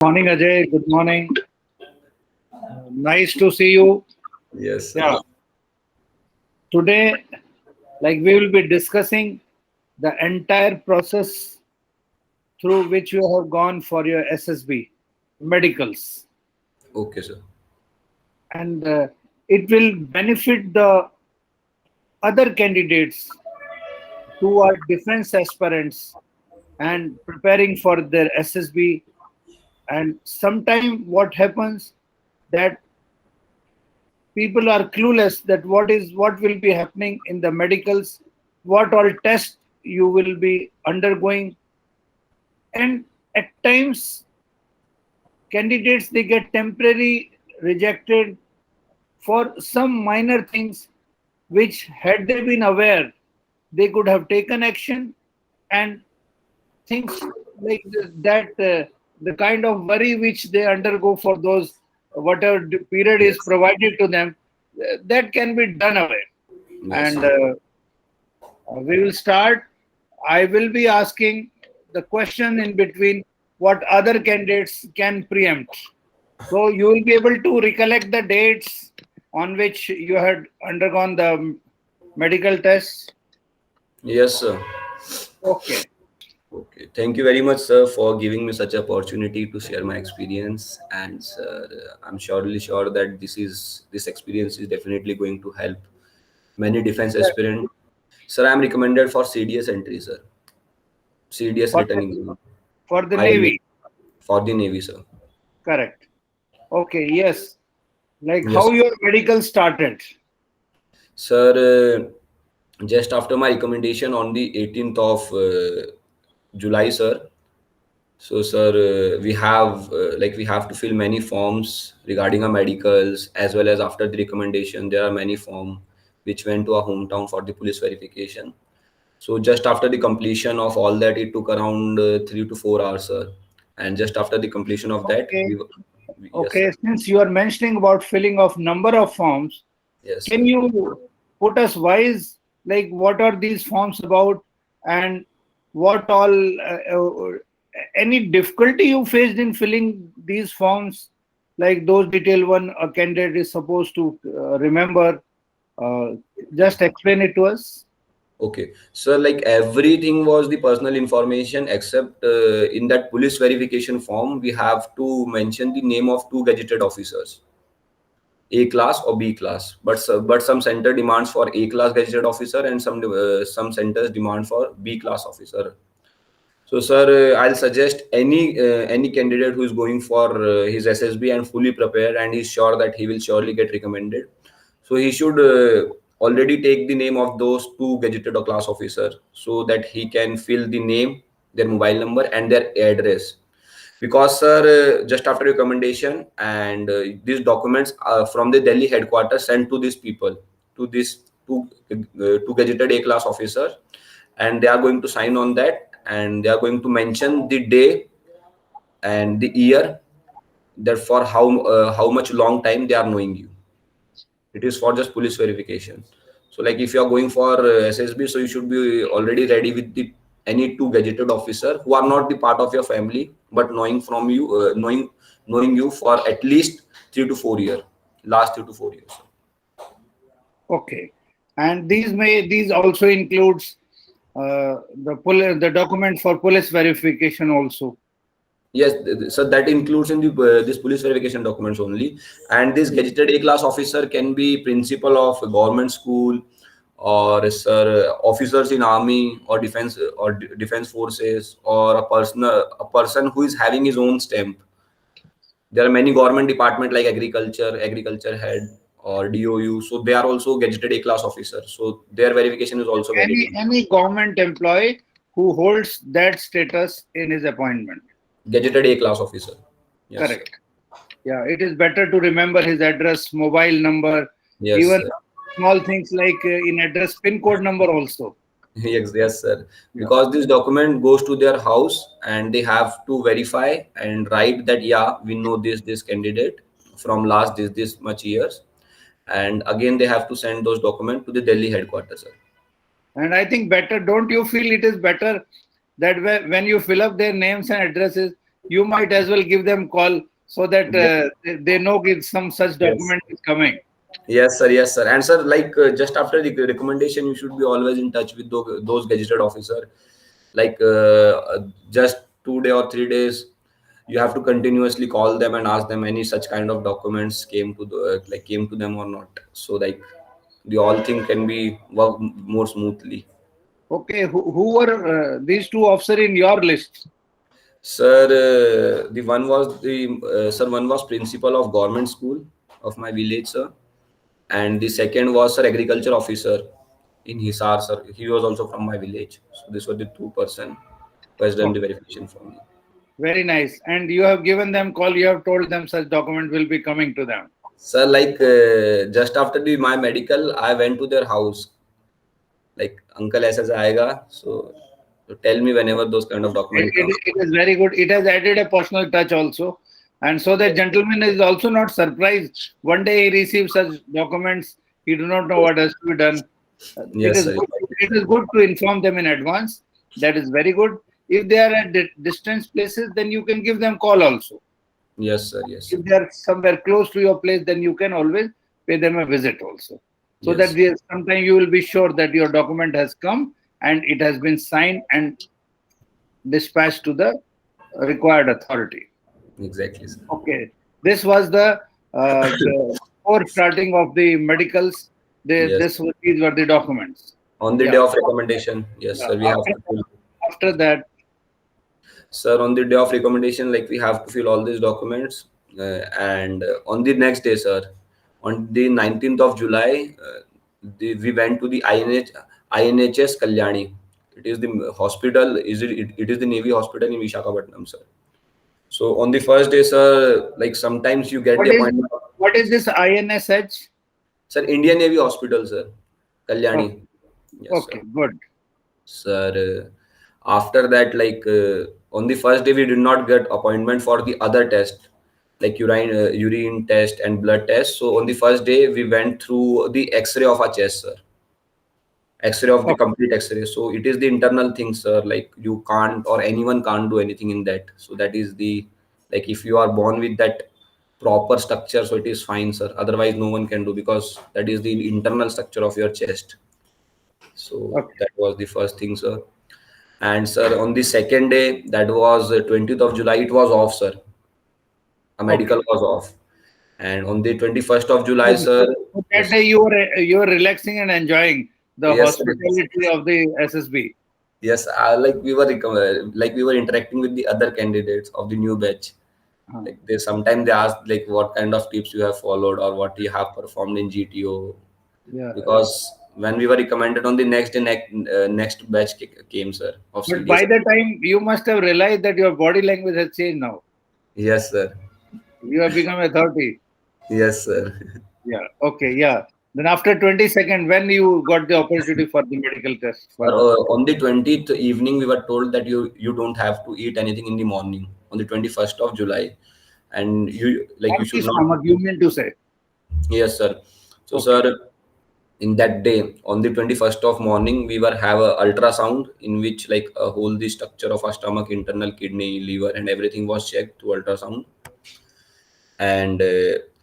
Morning, Ajay. Good morning. Nice to see you. Yes, sir. Yeah. Today, we will be discussing the entire process through which you have gone for your SSB medicals, Okay, sir. and it will benefit the other candidates who are defense aspirants and preparing for their SSB. And sometime what happens that people are clueless that what will be happening in the medicals, what all tests you will be undergoing, and at times candidates they get temporary rejected for some minor things which had they been aware they could have taken action, and things like that the kind of worry which they undergo for those whatever period is Yes. provided to them, that can be done away. Yes, And sir. we will start. I will be asking the question in between what other candidates can preempt. So you will be able to recollect the dates on which you had undergone the medical tests. Yes, sir. Okay. Okay. Thank you very much, sir, for giving me such opportunity to share my experience. And sir, I'm surely sure that this experience is definitely going to help many defense Yes. aspirants. Sir, I'm recommended for CDS entry, sir. CDS For written the, exam. for the I Navy. for the Navy, sir. Correct. Okay. Yes. Like Yes, how your medical started. sir. Just after my recommendation on the 18th of July, sir. So, sir, we have to fill many forms regarding our medicals as well as after the recommendation. There are many forms which went to our hometown for the police verification. So, just after the completion of all that, it took around 3 to 4 hours, sir. And just after the completion of that, Okay. yes, sir, Okay. Since you are mentioning about filling of number of forms, yes, can sir. you put us wise, like what are these forms about, and what all, any difficulty you faced in filling these forms, like those detailed one a candidate is supposed to remember? Uh, just explain it to us. Okay, so like everything was the personal information except in that police verification form, we have to mention the name of two gazetted officers, A class or B class. But some center demands for A class gazetted officer and some centers demand for B class officer. So, sir, I'll suggest any candidate who is going for his SSB and fully prepared and he's sure that he will surely get recommended. So he should already take the name of those two gazetted or class officer so that he can fill the name, their mobile number, and their address. Because, sir, just after recommendation and these documents from the Delhi headquarters sent to these people, to these two gazetted A class officers, and they are going to sign on that and they are going to mention the day and the year that for how much long time they are knowing you. It is for just police verification. So like if you are going for SSB, so you should be already ready with the any two gazetted officer who are not the part of your family but knowing from you knowing you for at least 3 to 4 years, last 3 to 4 years. Okay, and these also includes the document for police verification also. Yes, so that includes in the this police verification documents only. And this gazetted A class officer can be principal of a government school or sir officers in army or defense forces or a person who is having his own stamp. There are many government department like agriculture head or DOU. So they are also gazetted A class officers. So their verification is also valid. Any government employee who holds that status in his appointment. Gazetted A class officer. Yes, sir. Correct. Yeah, it is better to remember his address, mobile number, Yes, even sir. small things like in address pin code number also. Yes, yes, sir. Yeah. Because this document goes to their house and they have to verify and write that yeah, we know this candidate from last this much years, and again they have to send those documents to the Delhi headquarters, sir. And I think better, don't you feel it is better that when you fill up their names and addresses, you might as well give them call so that they know if some such Yes. document is coming. Yes, sir. Yes, sir. And sir, like just after the recommendation, you should be always in touch with those gazetted officer. Like just 2 day or 3 days, you have to continuously call them and ask them any such kind of documents came to came to them or not. So like the all thing can be work more smoothly. Okay, who were these two officers in your list? Sir, the one was the sir one was principal of government school of my village, sir, and the second was sir agriculture officer in Hisar, sir. He was also from my village. So this were the two-person who has done the Okay, verification for me. very nice. And you have given them call. You have told them such document will be coming to them. Sir, like just after the my medical, I went to their house. Like uncle ऐसे से आएगा, so tell me whenever those kind of document come. It is very good. It has added a personal touch also. And so the gentleman is also not surprised. One day he receives such documents, he do not know what has to be done. It Yes, is sir. good, it is good to inform them in advance. That is very good. If they are at distance places, then you can give them call also. Yes, sir. Yes, sir. If they are somewhere close to your place, then you can always pay them a visit also. So that Yes, sometime you will be sure that your document has come and it has been signed and dispatched to the required authority. exactly, sir. Okay, this was before starting of the medicals. Yes. These were the documents. On the day Yeah. of recommendation, yes, Yeah. sir, we have to fill. After that, Sir, on the day of recommendation, like we have to fill all these documents, and on the next day, sir, on the 19th of July, we went to the INHS Kalyani. It is the hospital. It is the Navy hospital in Visakhapatnam, sir. So on the first day, sir, like sometimes you get what the is appointment. what is this INSH? Sir, Indian Navy Hospital, sir, Oh, Kalyani. Yes, sir. okay, good. Sir, after that, like on the first day, we did not get appointment for the other test, like urine test and blood test. So on the first day, we went through the X-ray of our chest, sir. X-ray of the Okay, complete X-ray. So it is the internal thing, sir. Like you can't or anyone can't do anything in that. So that is the like if you are born with that proper structure, so it is fine, sir. Otherwise, no one can do because that is the internal structure of your chest. So okay, that was the first thing, sir. And sir, on the second day, that was 20th of July, it was off, sir. A okay. medical was off. And on the 21st of July, So, sir, so that yes, day you were relaxing and enjoying the yes, sir, yes, hospitality of the SSB. yes. Like we were interacting with the other candidates of the new batch. Uh, Like they sometimes they ask like what kind of tips you have followed or what you have performed in GTO. yeah, yeah. Because when we were recommended on the next day, next batch came, sir, of But CDS. by the time you must have realized that your body language has changed now. Yes, sir. You have become a 30. Yes, sir. Yeah. Okay. Yeah. Then after 22nd, when you got the opportunity for the medical test for the On the 20th evening, we were told that you don't have to eat anything in the morning on the 21st of July, and you empty should not. stomach, you mean to say? Yes, sir. So, Okay. sir, in that day, on the 21st of morning, we were have a ultrasound in which like a whole the structure of our stomach, internal kidney, liver, and everything was checked through ultrasound. And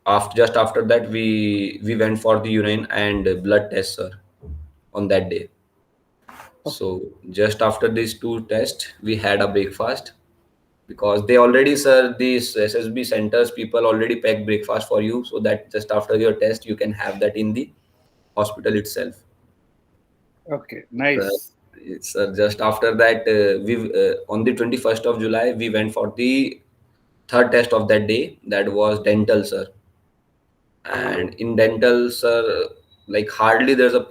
after just after that, we went for the urine and blood test, sir, on that day. So just after these two tests, we had a breakfast because they already, sir, these SSB centers people already pack breakfast for you, so that just after your test, you can have that in the hospital itself. Okay. Uh, Nice. sir, just after that, we on the 21st of July, we went for the third test of that day. That was dental, sir. And in dental, sir, like hardly there's a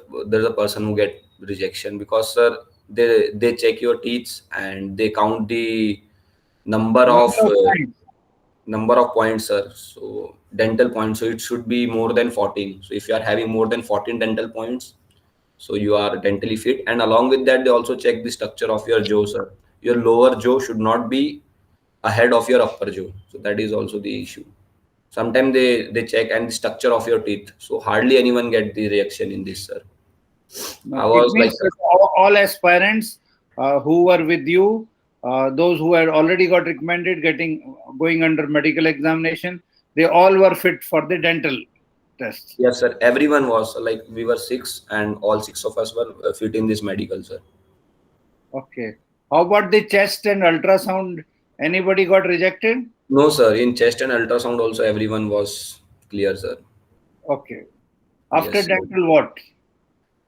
person who get rejection because, sir, they check your teeth and they count the number of Number of times. number of points, sir. So dental points, so it should be more than 14. So if you are having more than 14 dental points, so you are dentally fit. And along with that, they also check the structure of your jaw, sir. Your lower jaw should not be ahead of your upper jaw. So that is also the issue. Sometimes they check and the structure of your teeth. So hardly anyone get the reaction in this, sir. No, I it was like, means that all aspirants who were with you those who had already got recommended going under medical examination, they all were fit for the dental tests. Yes, sir. Everyone was like we were six, and all six of us were fit in this medical, sir. Okay. How about the chest and ultrasound? Anybody got rejected? No, sir. In chest and ultrasound also everyone was clear, sir. Okay. After Yes, sir. dental, what?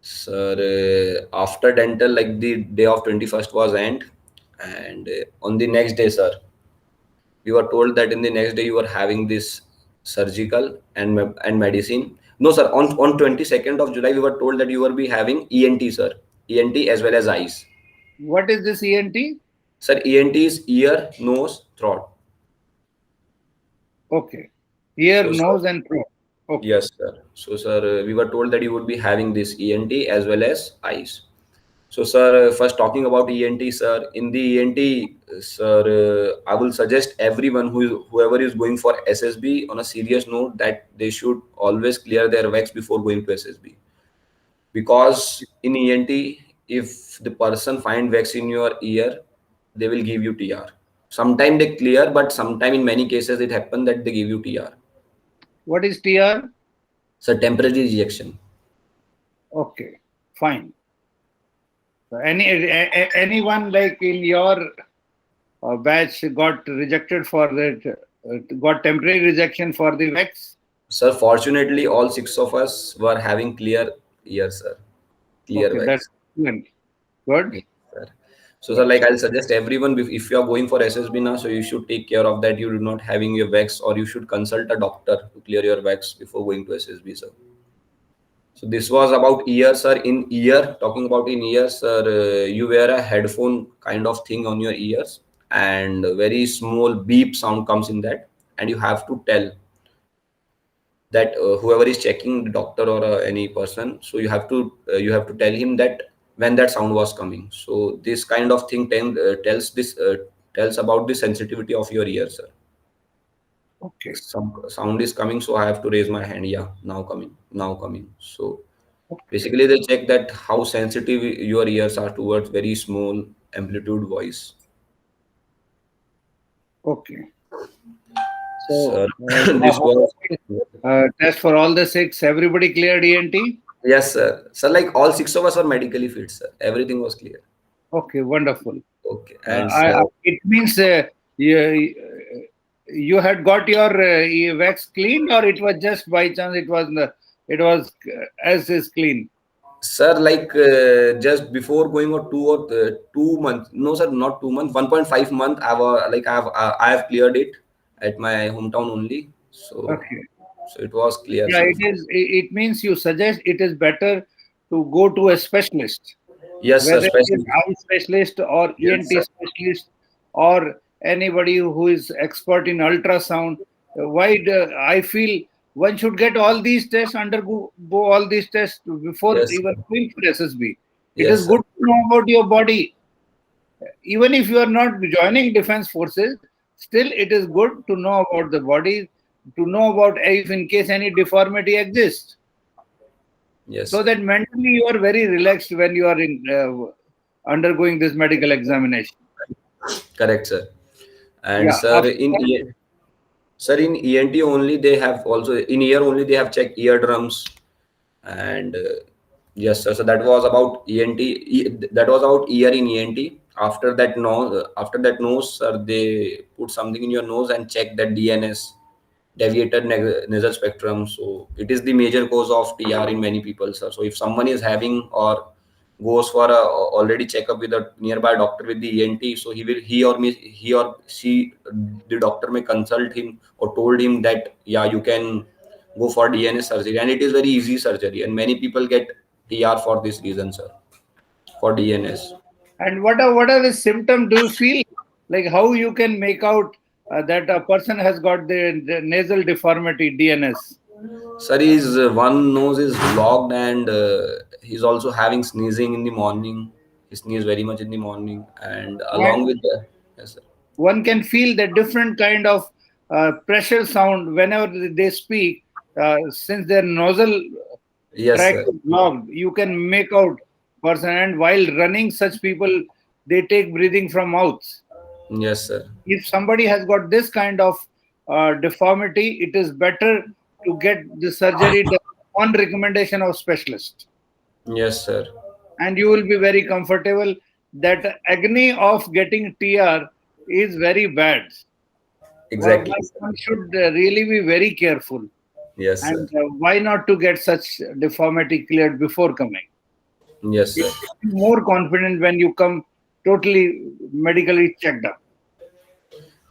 Sir, after dental, like the day of 21st was end, and on the next day, sir, we were told that in the next day you were having this surgical and medicine. No, sir. On 22nd of July, we were told that you will be having ENT, sir. ENT as well as eyes. What is this ENT? Sir, ENT is ear, nose, throat. Okay. Ear, So, sir, nose, and throat. Okay. yes, sir. So, sir, we were told that you would be having this ENT as well as eyes. So, sir, first talking about ENT, sir. In the ENT, sir, I will suggest everyone whoever is going for SSB on a serious note that they should always clear their wax before going to SSB. Because in ENT, if the person find wax in your ear, they will give you TR. Sometimes they clear, but sometime in many cases it happen that they give you TR. What is TR? So temporary rejection. Okay. Fine. So anyone like in your batch got rejected for that, got temporary rejection for the wax? Sir, fortunately, all six of us were having clear ears, sir. Clear Okay, that's wax. excellent. Good. Yes, sir. So, sir, Good. like I'll suggest everyone if you are going for SSB now, so you should take care of that. You do not having your wax, or you should consult a doctor to clear your wax before going to SSB, sir. So this was about ear, sir. In ear, talking about in ears, sir, you wear a headphone kind of thing on your ears, and a very small beep sound comes in that, and you have to tell that whoever is checking, the doctor or any person, so you have to tell him that when that sound was coming. So this kind of thing tells about the sensitivity of your ear, sir. Okay. Some sound is coming, so I have to raise my hand. Yeah, now coming, now coming. So Okay. basically, they check that how sensitive your ears are towards very small amplitude voice. Okay. So, Sir, this how was test for all the six? Everybody cleared ENT? yes, sir. Sir, like all six of us were medically fit, sir. Everything was clear. Okay, wonderful. Okay, and sir, It means you, you had got your wax cleaned, or it was just by chance it was as is clean. sir, like just before going on 2 months. No, sir, not 2 months. 1.5 month. I have cleared it at my hometown only. Okay. So it was clear, Yeah, sir. it means you suggest it is better to go to a specialist, Yes, sir. whether it is Especially eye specialist or yes, ENT sir. specialist or anybody who is expert in ultrasound. Why do I feel one should get all these tests, go all these tests before Yes, even sir. going for SSB. It is Yes, sir. good to know about your body. Even if you are not joining defense forces, still it is good to know about the body, to know about if in case any deformity exists, Yes, so sir. that mentally you are very relaxed when you are in undergoing this medical examination. Correct, sir. And Yeah. sir, After that, in ENT only they have also in ear only they have checked eardrums and yes, sir. So that was about ENT. That was about ear in ENT. After that nose, sir, they put something in your nose and check that DNS, deviated nasal spectrum. So it is the major cause of TR in many people, sir. So if someone is having or goes for a already checkup with a nearby doctor with the ENT, so he or she, the doctor may consult him or told him that yeah, you can go for DNS surgery, and it is very easy surgery, and many people get TR for this reason, sir, for DNS. and what are the symptoms? Do you feel like how you can make out that a person has got the nasal deformity DNS? Sir, his one nose is blocked, and he's also having sneezing in the morning. He sneezes very much in the morning, and along And with the yes, sir. one can feel the different kind of pressure sound whenever they speak, since their nozzle Yes, track sir. is blocked. You can make out person, and while running, such people they take breathing from mouths. Yes, sir. If somebody has got this kind of deformity, it is better to get the surgery done on recommendation of specialist, Yes, sir. and you will be very comfortable. That agony of getting TR is very bad. Exactly, One sir. should really be very careful, Yes, sir. and why not to get such deformity cleared before coming? Yes, You sir. will be more confident when you come totally medically checked up.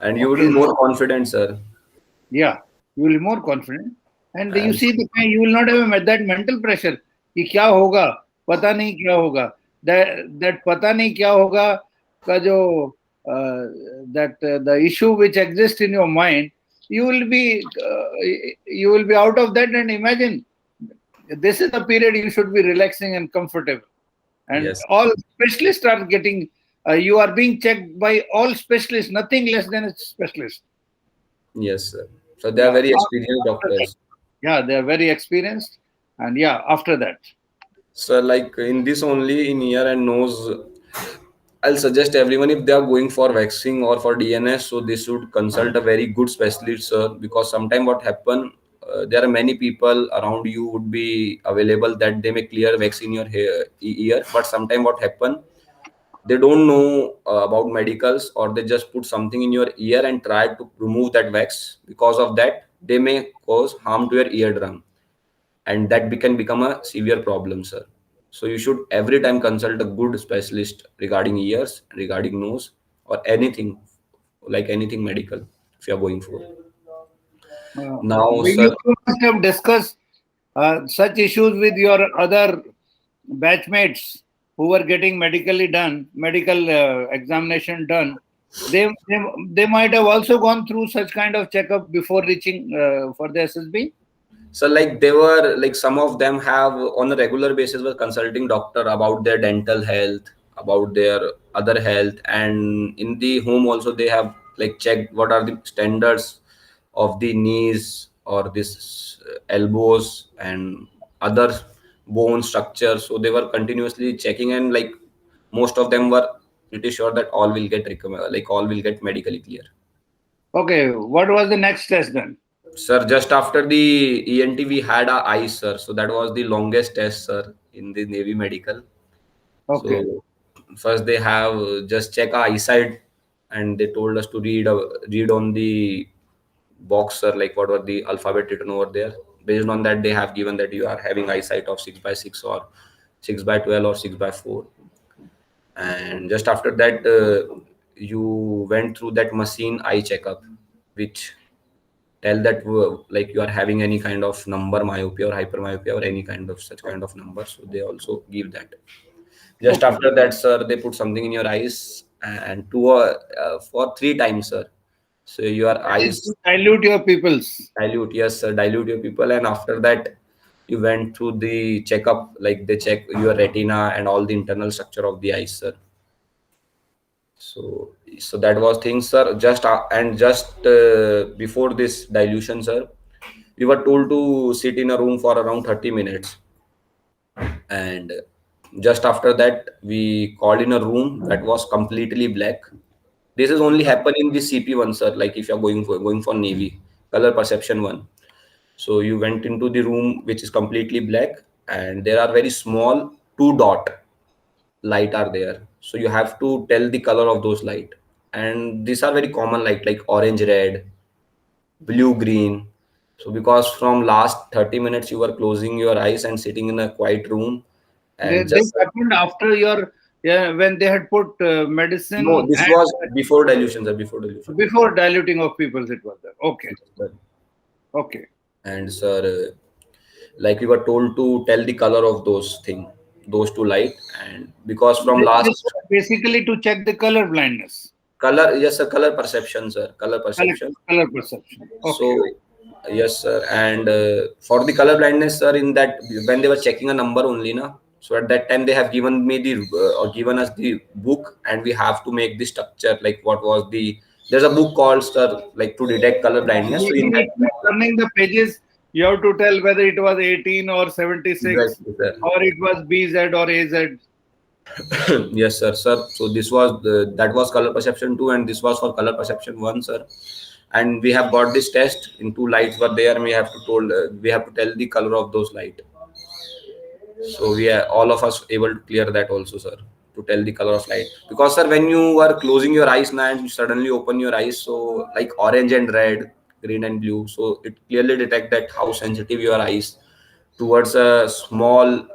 And you would be Okay. more confident, sir. Yeah, you will be more confident, and you And see the pain. You will not have that mental pressure कि क्या होगा, पता नहीं क्या होगा. That पता नहीं क्या होगा का जो that the issue which exists in your mind, you will be out of that. And imagine, this is the period you should be relaxing and comfortable. And yes, all specialists are getting. You are being checked by all specialists, nothing less than a specialist. yes, sir. So they are Yeah. very experienced After that, doctors. yeah, they are very experienced, and yeah, after that, So like in this only in ear and nose, I'll suggest everyone if they are going for vaccine or for DNS, so they should consult a very good specialist, sir. Because sometimes what happen, there are many people around you would be available that they may clear vaccine your ear, but sometimes what happen, they don't know about medicals, or they just put something in your ear and try to remove that wax. Because of that, they may cause harm to your eardrum, and that can become a severe problem, sir. So you should every time consult a good specialist regarding ears, regarding nose, or anything, like anything medical, if you are going for. Now, you sir, must have discussed such issues with your other batchmates who were getting medical examination done. They might have also gone through such kind of checkup before reaching for the SSB. so like they were like some of them have on a regular basis were consulting doctor about their dental health, about their other health, and in the home also they have like checked what are the standards of the knees or this elbows and other bone structure. So they were continuously checking, and like most of them were pretty sure that all will get recommend, like all will get medically clear. Okay, what was the next test then? Sir, just after the ENT, we had a eyes, sir. So that was the longest test, sir, in the Navy Medical. Okay. So first they have just check our eyesight, and they told us to read on the box, sir, like what were the alphabet written over there. Based on that, they have given that you are having eyesight of 6/6 or 6/12 or 6/4. And just after that, you went through that machine eye checkup, which tell that like you are having any kind of number myopia or hypermyopia or any kind of such kind of number, so they also give that. Just Okay. after that, sir, they put something in your eyes and for 3 times, sir. So your That is eyes to dilute your pupils. dilute, yes, sir, dilute your pupil, and after that you went through the checkup, like they check your retina and all the internal structure of the eyes, sir. So that was things, sir. Just before this dilution, sir, we were told to sit in a room for around 30 minutes, and just after that we called in a room that was completely black. This is only happen in the CP one, sir, like if you're going for Navy color perception one. So you went into the room which is completely black, and there are very small two dot light are there, so you have to tell the color of those light, and these are very common light like orange, red, blue, green. So because from last 30 minutes you were closing your eyes and sitting in a quiet room and This just happened after your, yeah, when they had put no, medicine this and was before dilution, sir, before dilution. before diluting of pupils. It was there. Okay. Yes, sir. Okay. And sir, like we were told to tell the color of those thing, those two light, and because from This last was basically to check the color blindness, color, yes, sir, color perception, sir, color color, perception. color perception. Okay. So yes, sir, and for the color blindness, sir, in that when they were checking a number only, na. So at that time they have given me the or given us the book, and we have to make the structure like what was the. There's a book called, sir, like to detect color blindness. So in You that, keep turning the pages. You have to tell whether it was 18 or 76, exactly, sir. or it was BZ or AZ. Yes, sir. So this was that was color perception 2, and this was for color perception 1, sir. And we have got this test in two lights were there, and we have to tell the color of those light. So we are all of us able to clear that also, sir, to tell the color of light. Because sir, when you are closing your eyes now and you suddenly open your eyes, so like orange and red, green and blue, so it clearly detect that how sensitive your eyes towards a small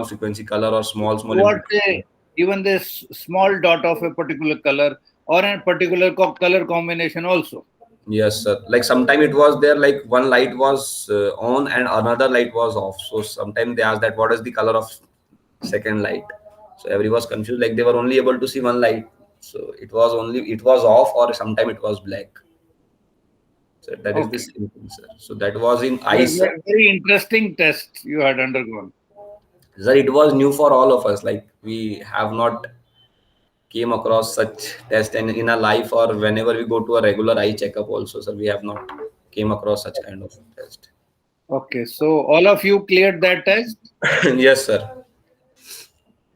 frequency color or small Towards intensity. even this small dot of a particular color or a particular color combination also. Yes, sir. Like sometime it was there, like one light was on and another light was off. So sometimes they asked that what is the color of second light. So everyone was confused. Like they were only able to see one light. So it was off or sometime it was black. So that is the Okay. same thing, sir. So that was in Very, eyes, sir. very interesting test you had undergone. Sir, it was new for all of us. Like we have not came across such test and in our life or whenever we go to a regular eye checkup also, sir, we have not came across such kind of test. Okay, so all of you cleared that test? Yes, sir.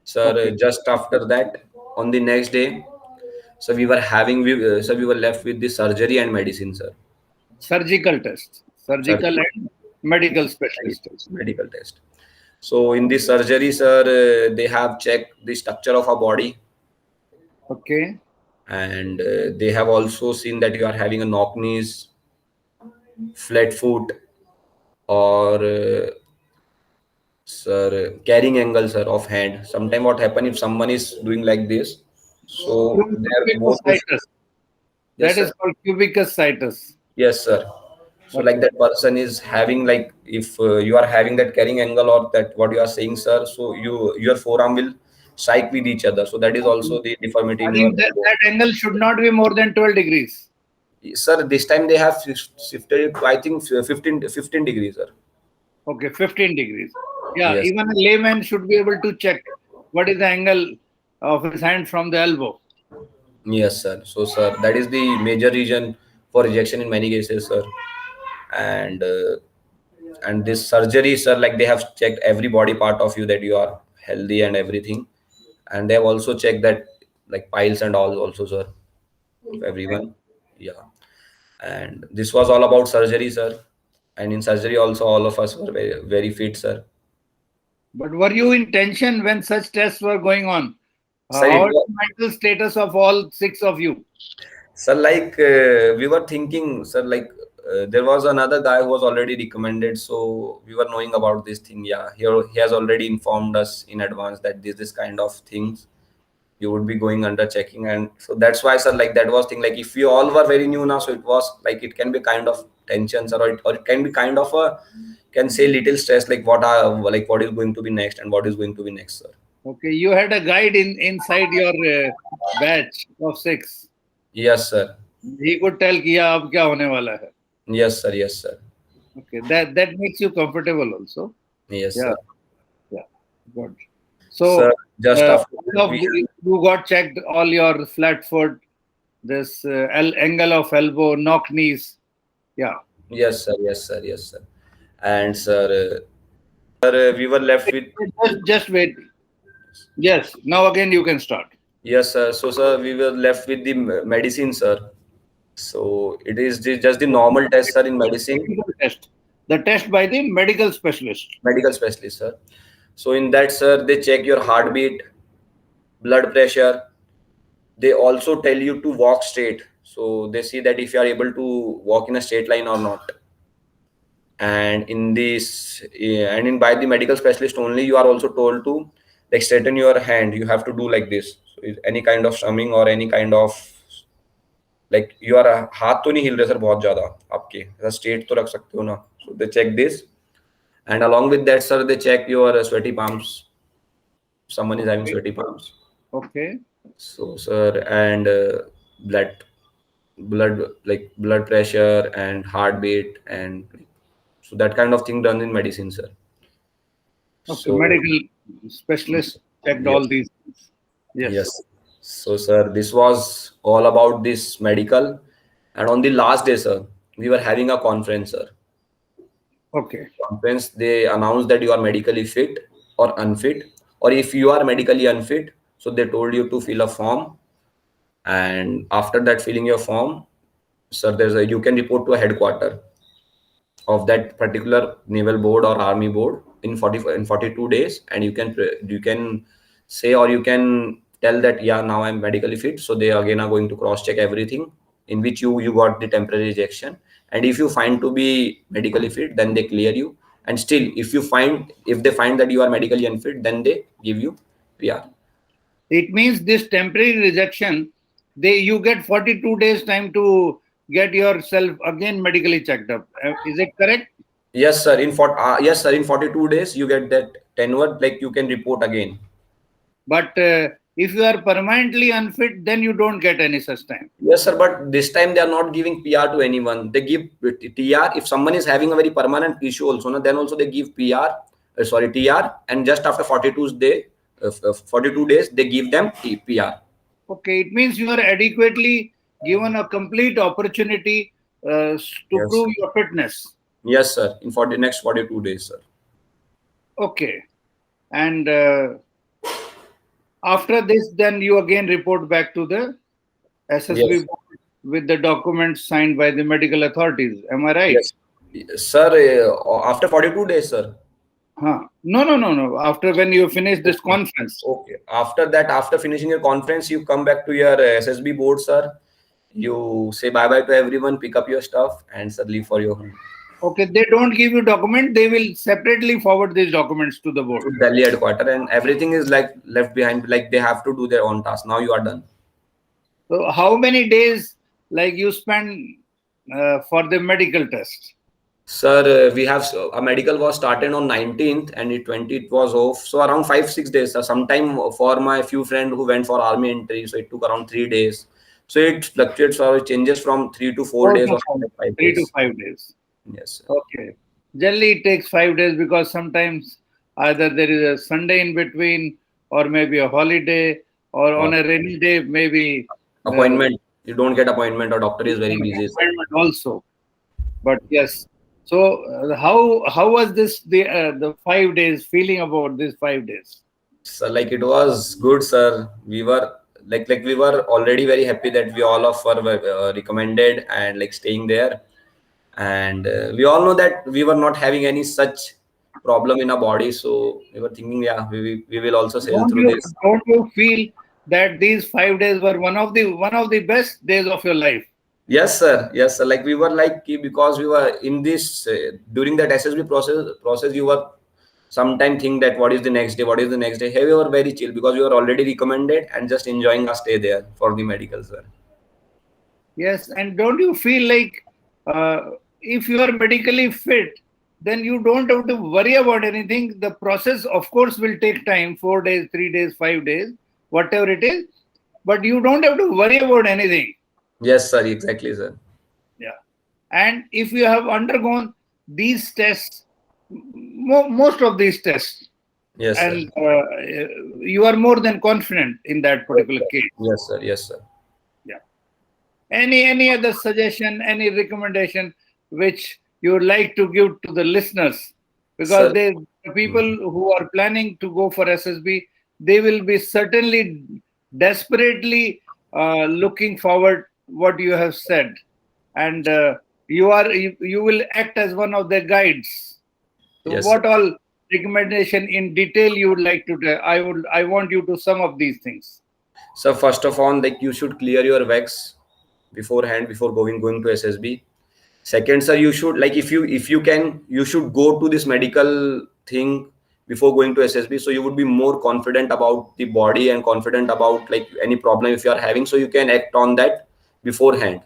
Sir, Okay. just after that, on the next day, so we were left with the surgery and medicine, sir. Surgical test, surgical Surgery, and medical specialist test. medical test. So in the surgery, sir, they have checked the structure of our body, Okay. and they have also seen that you are having a knock knees, flat foot, or sir, carrying angle, sir, of hand. Sometime what happen if someone is doing like this, so their both is, Cubicusitis. yes, That sir. is called cubicusitis. Yes, sir. So like Okay. that person is having like if you are having that carrying angle or that what you are saying, sir. So your forearm will strike with each other. So that is also the deformity I in your think that, elbow. that angle should not be more than 12 degrees. Sir, this time they have shifted it to I think 15 degrees, sir. Okay, 15 degrees. Yeah, Yes. even a layman should be able to check what is the angle of his hand from the elbow. Yes, sir. So, sir, that is the major reason for rejection in many cases, sir. And this surgery, sir, like they have checked every body part of you that you are healthy and everything, and they have also checked that like piles and all also, sir, of Okay. everyone. Yeah. And this was all about surgery, sir. And in surgery also, all of us were very fit, sir. But were you in tension when such tests were going on? Sir, How it is was. the mental status of all six of you? Sir, like we were thinking, sir, like there was another guy who was already recommended, so we were knowing about this thing. Yeah, he has already informed us in advance that this kind of things you would be going under checking, and so that's why, sir, like that was thing. Like if we all were very new now, so it was like it can be kind of tension, sir, or it can be kind of a can say little stress, like what is going to be next and what is going to be next, sir. Okay, you had a guide inside your batch of six. Yes, sir. He could tell कि yeah, अब क्या होने वाला है. Yes, sir. Yes, sir. Okay, that makes you comfortable also. Yes, Yeah, sir. yeah, good. Sir, So, just after all that of we you got checked all your flat foot, this angle of elbow, knock knees. Yeah. yes, sir. Yes, sir. Yes, sir. And sir, we were left with Just wait. Yes. Now again you can start. yes, sir. So, sir, we were left with the medicine, sir. So it is just the normal test, sir, in medicine, Medical test. The test by the medical specialist. medical specialist, sir. So in that, sir, they check your heartbeat, blood pressure. They also tell you to walk straight. So they see that if you are able to walk in a straight line or not. And in this, and in by the medical specialist only, you are also told to like straighten your hand. You have to do like this. So any kind of strumming or any kind of like you are हाथ तो नहीं हिल रहे sir बहुत ज्यादा आपके ऐसा straight तो रख सकते हो ना so they check this and along with that sir they check your sweaty palms if someone is having Okay. sweaty palms Okay. so sir and blood blood pressure and heartbeat and so that kind of thing done in medicine sir Okay. so Medical specialist checked yes all these things. yes Yes. so sir this was all about this medical and on the last day sir we were having a conference sir Okay. conference they announce that you are medically fit or unfit Or if you are medically unfit, so they told you to fill a form, and after that filling your form, sir, you can report to a headquarter of that particular naval board or army board in 42 days, and you can say, or you can tell that, yeah, now I'm medically fit. So they again are going to cross check everything in which you got the temporary rejection, and if you find to be medically fit, then they clear you. And still, if they find that you are medically unfit, then they give you PR. It means this temporary rejection, you get 42 days time to get yourself again medically checked up. Is it correct? Yes sir, yes sir, in 42 days you get that tenure, like you can report again. But if you are permanently unfit, then you don't get any such time. Yes, sir, but this time they are not giving PR to anyone. They give TR. If someone is having a very permanent issue also, no, then also they give TR, and just after 42 days, they give them PR. Okay, it means you are adequately given a complete opportunity to Yes, prove sir. your fitness. Yes, sir. In next 42 days, sir. Okay, and after this, then you again report back to the SSB Yes. board with the documents signed by the medical authorities. Am I right? Yes, sir. After 42 days, sir. Huh. No. After when you finish this conference. Okay. After that, after finishing your conference, you come back to your SSB board, sir. You say bye bye to everyone, pick up your stuff, and sir, leave for your home. Okay, they don't give you document. They will separately forward these documents to the board. To Delhi headquarters, and everything is like left behind. Like they have to do their own task. Now you are done. So how many days like you spend for the medical test? Sir, we have a medical was started on 19th, and it 20 it was off. So around 5-6 days. Sir. Sometime for my few friend who went for army entry, so it took around 3 days. So it fluctuates or it changes from 3 to 4 days or 5 3 to days. 5 days. Yes, sir. Okay. Generally, it takes 5 days because sometimes either there is a Sunday in between, or maybe a holiday, or on a rainy day, maybe Appointment. You don't get appointment, or doctor is very busy, sir. appointment also. But yes. So how was this the 5 days feeling about these 5 days? So like it was good, sir. We were like we were already very happy that we all of were recommended and like staying there, and we all know that we were not having any such problem in our body, so we were thinking, yeah, we will also sail through this. Don't you feel that these 5 days were one of the best days of your life? Yes, sir. Yes, sir. Like we were like because we were in this during that SSB process. You were sometime think that what is the next day, what is the next day. Hey, we were very chill because we were already recommended and just enjoying our stay there for the medical, sir. Yes, and don't you feel like if you are medically fit, then you don't have to worry about anything. The process, of course, will take time, 4 days, 3 days, 5 days, whatever it is, but you don't have to worry about anything. Yes, sir. Exactly, sir. Yeah. And if you have undergone these tests, most of these tests, Yes, sir. and you are more than confident in that particular case. Yes, sir. Yes, sir. Yeah. Any other suggestion, any recommendation which you would like to give to the listeners? Because Sir. the people who are planning to go for SSB, they will be certainly desperately looking forward what you have said, and you will act as one of their guides. So Yes, what sir. all recommendation in detail you would like to tell? I want you to sum up these things. So first of all, like you should clear your wax beforehand before going to SSB. Second, sir, you should like if you can, you should go to this medical thing before going to SSB, so you would be more confident about the body and confident about like any problem if you are having, so you can act on that beforehand.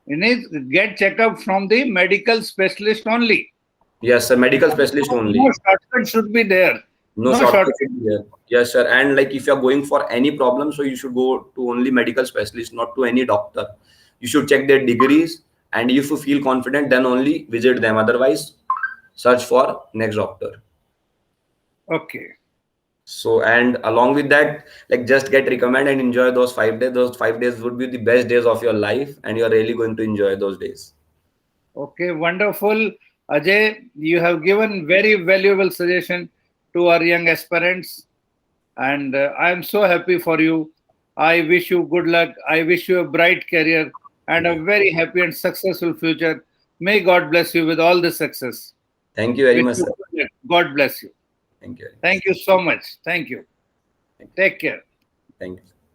You need to get checkup from the medical specialist only. Yes, sir, medical specialist only. No shortcut should be there. No No shortcut shortcut. here. Yes, sir. And like if you're going for any problem, so you should go to only medical specialist, not to any doctor. You should check their degrees, and if you feel confident, then only visit them. Otherwise, search for next doctor. Okay. So, and along with that, like just get recommended and enjoy those 5 days. Those 5 days would be the best days of your life, and you're really going to enjoy those days. Okay, wonderful. Ajay, you have given very valuable suggestion to our young aspirants. And I am so happy for you. I wish you good luck. I wish you a bright career and a very happy and successful future. May God bless you with all the success. Thank you very Wish much, you sir. good luck. God bless you. Thank you. Thank you so much. Thank you. Take care. Thank you.